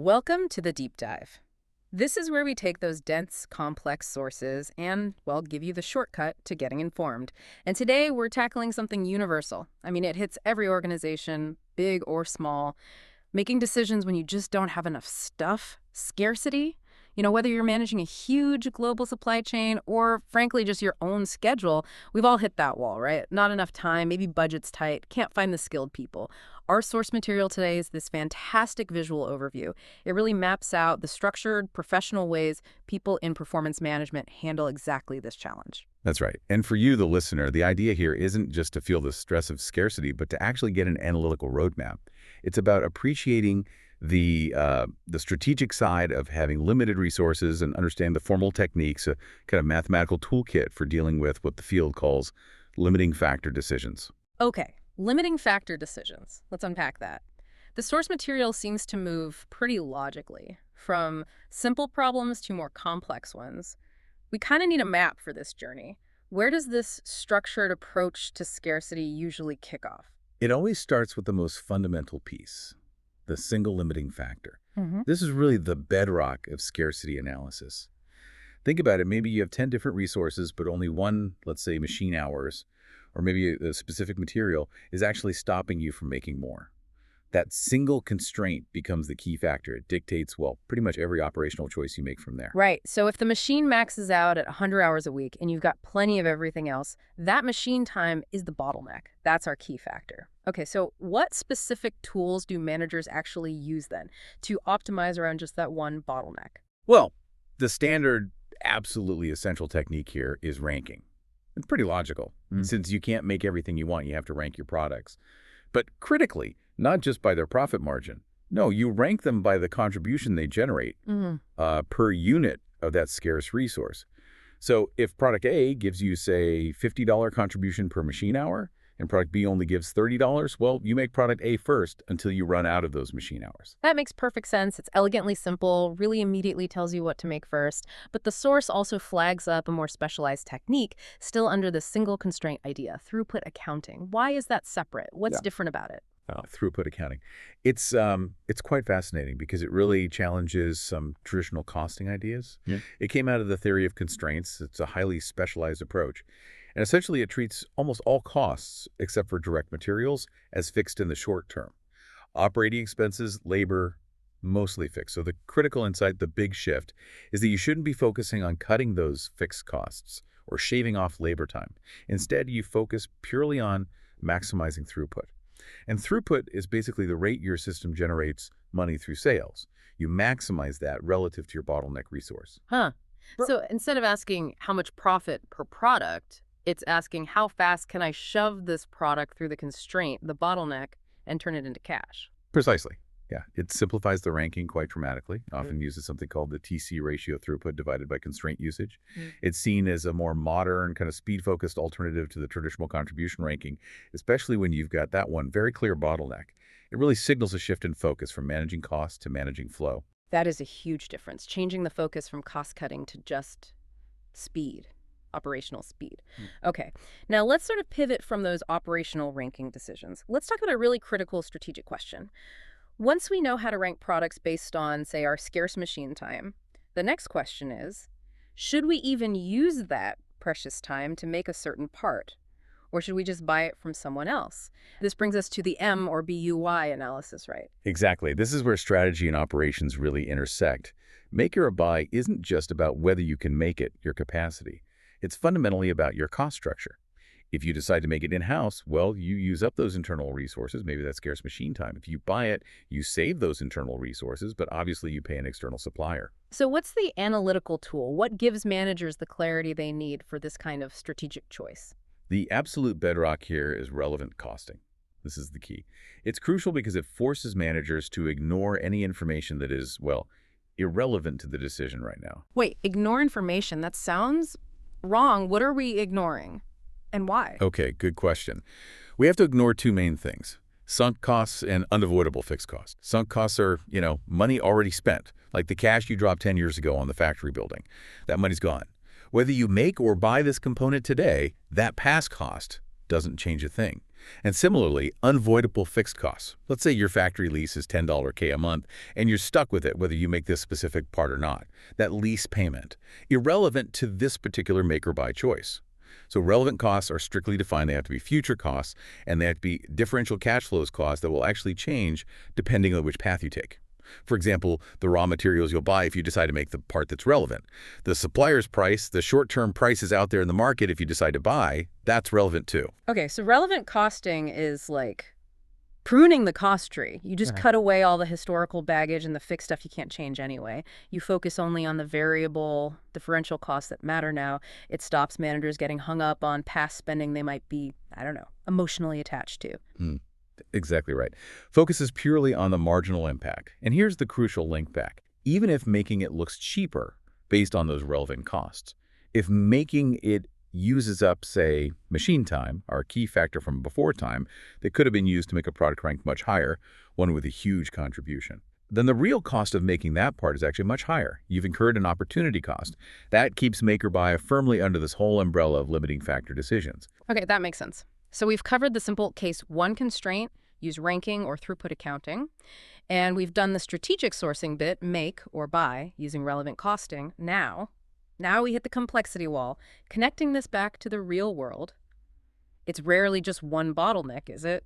Welcome to the deep dive. This is where we take those dense, complex sources and, well, give you the shortcut to getting informed. And today we're tackling something universal. I mean, it hits every organization, big or small. Making decisions when you just don't have enough stuff, scarcity. Whether you're managing a huge global supply chain or, frankly, just your own schedule, we've all hit that wall, right? Not enough time, maybe budget's tight, can't find the skilled people. Our source material today is this fantastic visual overview. It really maps out the structured, professional ways people in performance management handle exactly this challenge. That's right. And for you, the listener, the idea here isn't just to feel the stress of scarcity, but to actually get an analytical roadmap. It's about appreciating the strategic side of having limited resources and understand the formal techniques, a kind of mathematical toolkit for dealing with what the field calls limiting factor decisions. Okay, limiting factor decisions. Let's unpack that. The source material seems to move pretty logically, from simple problems to more complex ones. We kind of need a map for this journey. Where does this structured approach to scarcity usually kick off? It always starts with the most fundamental piece, the single limiting factor. Mm-hmm. This is really the bedrock of scarcity analysis. Think about it. Maybe you have 10 different resources, but only one, let's say, machine hours, or maybe a specific material is actually stopping you from making more. That single constraint becomes the key factor. It dictates, well, pretty much every operational choice you make from there. Right. So if the machine maxes out at 100 hours a week and you've got plenty of everything else, that machine time is the bottleneck. That's our key factor. Okay, so what specific tools do managers actually use then to optimize around just that one bottleneck? Well, the standard, absolutely essential technique here is ranking. It's pretty logical. Since you can't make everything you want, you have to rank your products. But critically, not just by their profit margin. No, you rank them by the contribution they generate per unit of that scarce resource. So if product A gives you, say, $50 contribution per machine hour, and product B only gives $30, well, you make product A first until you run out of those machine hours. That makes perfect sense. It's elegantly simple, really immediately tells you what to make first. But the source also flags up a more specialized technique, still under the single constraint idea, throughput accounting. Why is that separate? What's different about it? Throughput accounting. It's quite fascinating because it really challenges some traditional costing ideas. Yeah. It came out of the theory of constraints. It's a highly specialized approach. And essentially, it treats almost all costs, except for direct materials, as fixed in the short term. Operating expenses, labor, mostly fixed. So the critical insight, the big shift, is that you shouldn't be focusing on cutting those fixed costs or shaving off labor time. Instead, you focus purely on maximizing throughput. And throughput is basically the rate your system generates money through sales. You maximize that relative to your bottleneck resource. Huh. So instead of asking how much profit per product, it's asking how fast can I shove this product through the constraint, the bottleneck, and turn it into cash? Precisely. Yeah, it simplifies the ranking quite dramatically. Often uses something called the TC ratio throughput divided by constraint usage. It's seen as a more modern, kind of speed-focused alternative to the traditional contribution ranking, especially when you've got that one very clear bottleneck. It really signals a shift in focus from managing cost to managing flow. That is a huge difference, changing the focus from cost-cutting to just speed. Operational speed. Okay, now let's sort of pivot from those operational ranking decisions. Let's talk about a really critical strategic question. Once we know how to rank products based on, say, our scarce machine time, the next question is, should we even use that precious time to make a certain part? Or should we just buy it from someone else? This brings us to the M or BUY analysis, right? Exactly. This is where strategy and operations really intersect. Make or buy isn't just about whether you can make it, your capacity. It's fundamentally about your cost structure. If you decide to make it in-house, well, you use up those internal resources, maybe that's scarce machine time. If you buy it, you save those internal resources, but obviously you pay an external supplier. So what's the analytical tool? What gives managers the clarity they need for this kind of strategic choice? The absolute bedrock here is relevant costing. This is the key. It's crucial because it forces managers to ignore any information that is, well, irrelevant to the decision right now. Wait, ignore information? That sounds wrong. What are we ignoring? And why? Okay, good question. We have to ignore two main things: sunk costs and unavoidable fixed costs. Sunk costs are, money already spent, like the cash you dropped 10 years ago on the factory building. That money's gone. Whether you make or buy this component today, that past cost doesn't change a thing. And similarly, unavoidable fixed costs. Let's say your factory lease is $10K a month, and you're stuck with it whether you make this specific part or not. That lease payment, irrelevant to this particular make or buy choice. So relevant costs are strictly defined. They have to be future costs, and they have to be differential cash flows costs that will actually change depending on which path you take. For example, the raw materials you'll buy if you decide to make the part that's relevant. The supplier's price, the short-term prices out there in the market if you decide to buy, that's relevant too. Okay, so relevant costing is like pruning the cost tree. You just cut away all the historical baggage and the fixed stuff you can't change anyway. You focus only on the variable differential costs that matter now. It stops managers getting hung up on past spending they might be, I don't know, emotionally attached to. Exactly right. Focuses purely on the marginal impact. And here's the crucial link back. Even if making it looks cheaper based on those relevant costs, if making it uses up, say, machine time, our key factor from before time, that could have been used to make a product rank much higher, one with a huge contribution, then the real cost of making that part is actually much higher. You've incurred an opportunity cost. That keeps make or buy firmly under this whole umbrella of limiting factor decisions. Okay, that makes sense. So we've covered the simple case one constraint, use ranking or throughput accounting, and we've done the strategic sourcing bit, make or buy, using relevant costing. Now we hit the complexity wall, connecting this back to the real world. It's rarely just one bottleneck, is it?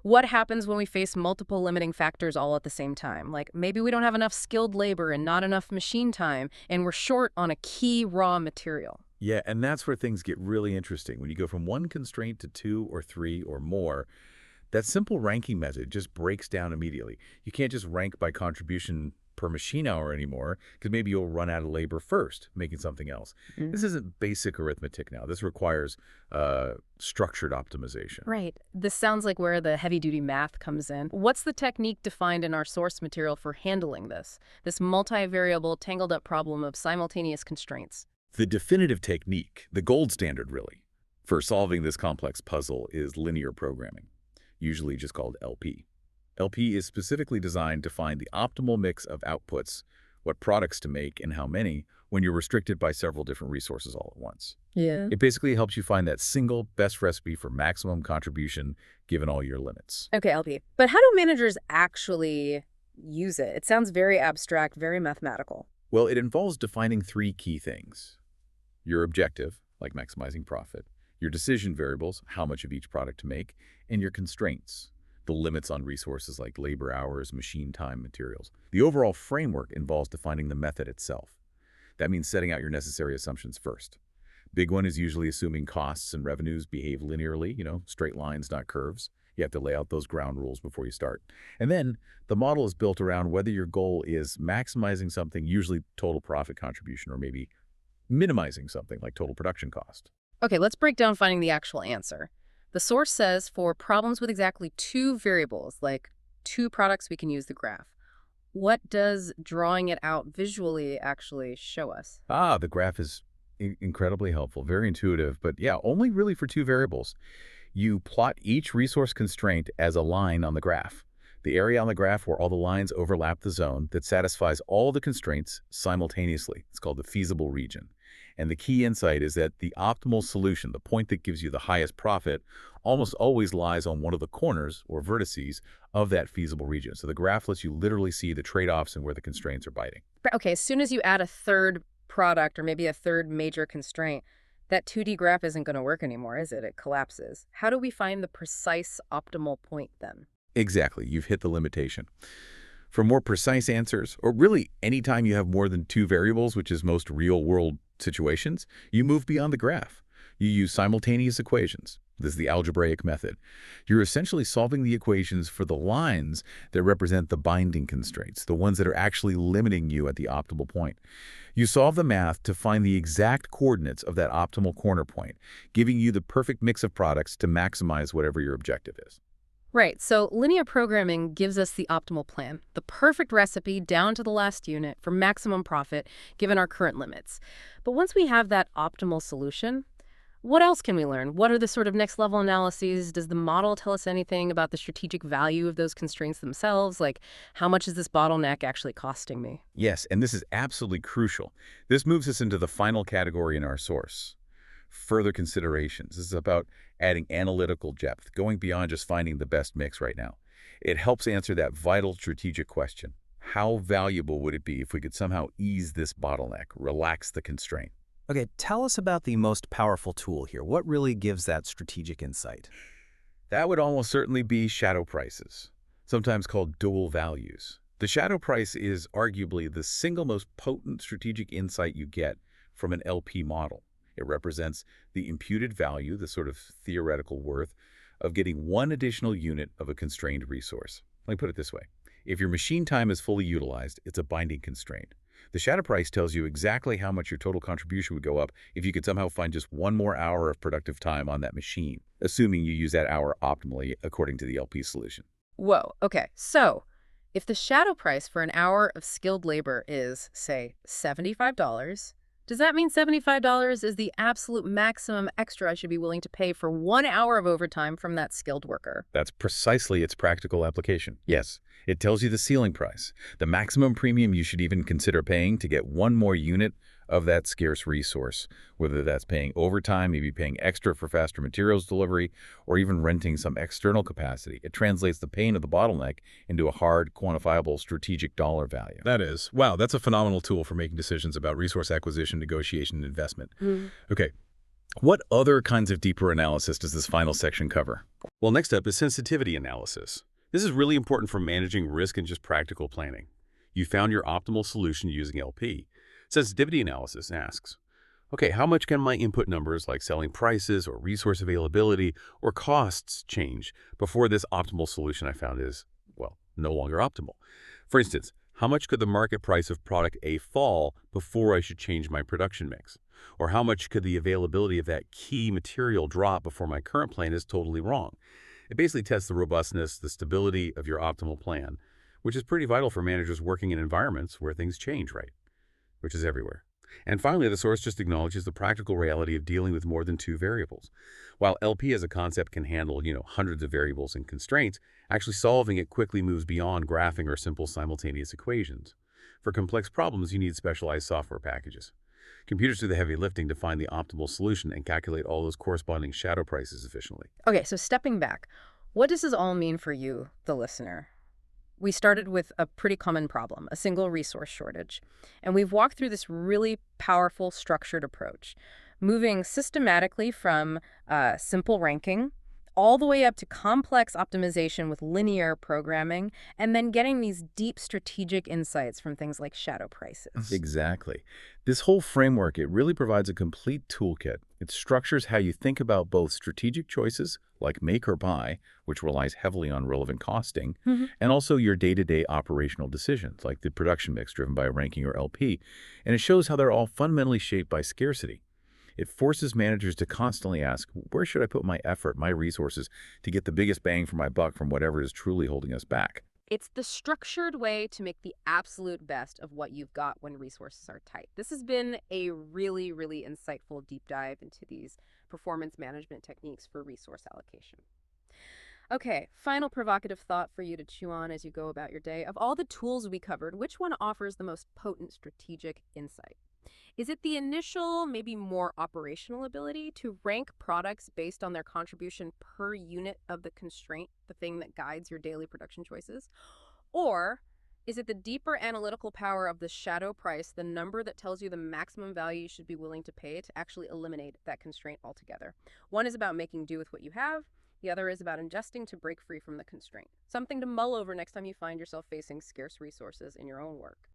What happens when we face multiple limiting factors all at the same time? Like maybe we don't have enough skilled labor and not enough machine time, and we're short on a key raw material. Yeah, and that's where things get really interesting. When you go from one constraint to two or three or more, that simple ranking method just breaks down immediately. You can't just rank by contribution per machine hour anymore, because maybe you'll run out of labor first making something else. This isn't basic arithmetic now. This requires structured optimization. Right. This sounds like where the heavy-duty math comes in. What's the technique defined in our source material for handling this multivariable, tangled-up problem of simultaneous constraints? The definitive technique, the gold standard really, for solving this complex puzzle is linear programming, usually just called LP. LP is specifically designed to find the optimal mix of outputs, what products to make and how many, when you're restricted by several different resources all at once. Yeah. It basically helps you find that single best recipe for maximum contribution given all your limits. Okay, LP. But how do managers actually use it? It sounds very abstract, very mathematical. Well, it involves defining three key things. Your objective, like maximizing profit, your decision variables, how much of each product to make, and your constraints, the limits on resources like labor hours, machine time, materials. The overall framework involves defining the method itself. That means setting out your necessary assumptions first. Big one is usually assuming costs and revenues behave linearly, straight lines, not curves. You have to lay out those ground rules before you start. And then the model is built around whether your goal is maximizing something, usually total profit contribution, or maybe minimizing something like total production cost. Okay, let's break down finding the actual answer. The source says for problems with exactly two variables, like two products, we can use the graph. What does drawing it out visually actually show us? The graph is incredibly helpful, very intuitive, but yeah, only really for two variables. You plot each resource constraint as a line on the graph. The area on the graph where all the lines overlap the zone that satisfies all the constraints simultaneously. It's called the feasible region. And the key insight is that the optimal solution, the point that gives you the highest profit, almost always lies on one of the corners or vertices of that feasible region. So the graph lets you literally see the trade-offs and where the constraints are biting. Okay, as soon as you add a third product or maybe a third major constraint, that 2D graph isn't going to work anymore, is it? It collapses. How do we find the precise optimal point then? Exactly. You've hit the limitation. For more precise answers, or really anytime you have more than two variables, which is most real-world situations, you move beyond the graph. You use simultaneous equations. This is the algebraic method. You're essentially solving the equations for the lines that represent the binding constraints, the ones that are actually limiting you at the optimal point. You solve the math to find the exact coordinates of that optimal corner point, giving you the perfect mix of products to maximize whatever your objective is. Right, so linear programming gives us the optimal plan, the perfect recipe down to the last unit for maximum profit given our current limits. But once we have that optimal solution, what else can we learn? What are the sort of next level analyses? Does the model tell us anything about the strategic value of those constraints themselves? Like, how much is this bottleneck actually costing me? Yes, and this is absolutely crucial. This moves us into the final category in our source. further considerations. This is about adding analytical depth, going beyond just finding the best mix right now. It helps answer that vital strategic question. How valuable would it be if we could somehow ease this bottleneck, relax the constraint? Okay, tell us about the most powerful tool here. What really gives that strategic insight? That would almost certainly be shadow prices, sometimes called dual values. The shadow price is arguably the single most potent strategic insight you get from an LP model. It represents the imputed value, the sort of theoretical worth, of getting one additional unit of a constrained resource. Let me put it this way. If your machine time is fully utilized, it's a binding constraint. The shadow price tells you exactly how much your total contribution would go up if you could somehow find just one more hour of productive time on that machine, assuming you use that hour optimally according to the LP solution. Whoa, okay. So if the shadow price for an hour of skilled labor is, say, $75, does that mean $75 is the absolute maximum extra I should be willing to pay for 1 hour of overtime from that skilled worker? That's precisely its practical application. Yes, it tells you the ceiling price, the maximum premium you should even consider paying to get one more unit of that scarce resource, whether that's paying overtime, maybe paying extra for faster materials delivery, or even renting some external capacity. It translates the pain of the bottleneck into a hard, quantifiable, strategic dollar value. That is. Wow, that's a phenomenal tool for making decisions about resource acquisition, negotiation, and investment. Okay, what other kinds of deeper analysis does this final section cover? Well, next up is sensitivity analysis. This is really important for managing risk and just practical planning. You found your optimal solution using LP. Sensitivity analysis asks, okay, how much can my input numbers like selling prices or resource availability or costs change before this optimal solution I found is, well, no longer optimal? For instance, how much could the market price of product A fall before I should change my production mix? Or how much could the availability of that key material drop before my current plan is totally wrong? It basically tests the robustness, the stability of your optimal plan, which is pretty vital for managers working in environments where things change, right? Which is everywhere. And finally, the source just acknowledges the practical reality of dealing with more than two variables. While LP as a concept can handle, hundreds of variables and constraints, actually solving it quickly moves beyond graphing or simple simultaneous equations. For complex problems, you need specialized software packages. Computers do the heavy lifting to find the optimal solution and calculate all those corresponding shadow prices efficiently. Okay, so stepping back, what does this all mean for you, the listener? We started with a pretty common problem, a single resource shortage. And we've walked through this really powerful structured approach, moving systematically from simple ranking all the way up to complex optimization with linear programming, and then getting these deep strategic insights from things like shadow prices. Exactly. This whole framework, it really provides a complete toolkit. It structures how you think about both strategic choices, like make or buy, which relies heavily on relevant costing, and also your day-to-day operational decisions, like the production mix driven by ranking or LP. And it shows how they're all fundamentally shaped by scarcity. It forces managers to constantly ask, where should I put my effort, my resources, to get the biggest bang for my buck from whatever is truly holding us back? It's the structured way to make the absolute best of what you've got when resources are tight. This has been a really, really insightful deep dive into these performance management techniques for resource allocation. Okay, final provocative thought for you to chew on as you go about your day. Of all the tools we covered, which one offers the most potent strategic insight? Is it the initial, maybe more operational ability to rank products based on their contribution per unit of the constraint, the thing that guides your daily production choices? Or is it the deeper analytical power of the shadow price, the number that tells you the maximum value you should be willing to pay to actually eliminate that constraint altogether? One is about making do with what you have. The other is about ingesting to break free from the constraint. Something to mull over next time you find yourself facing scarce resources in your own work.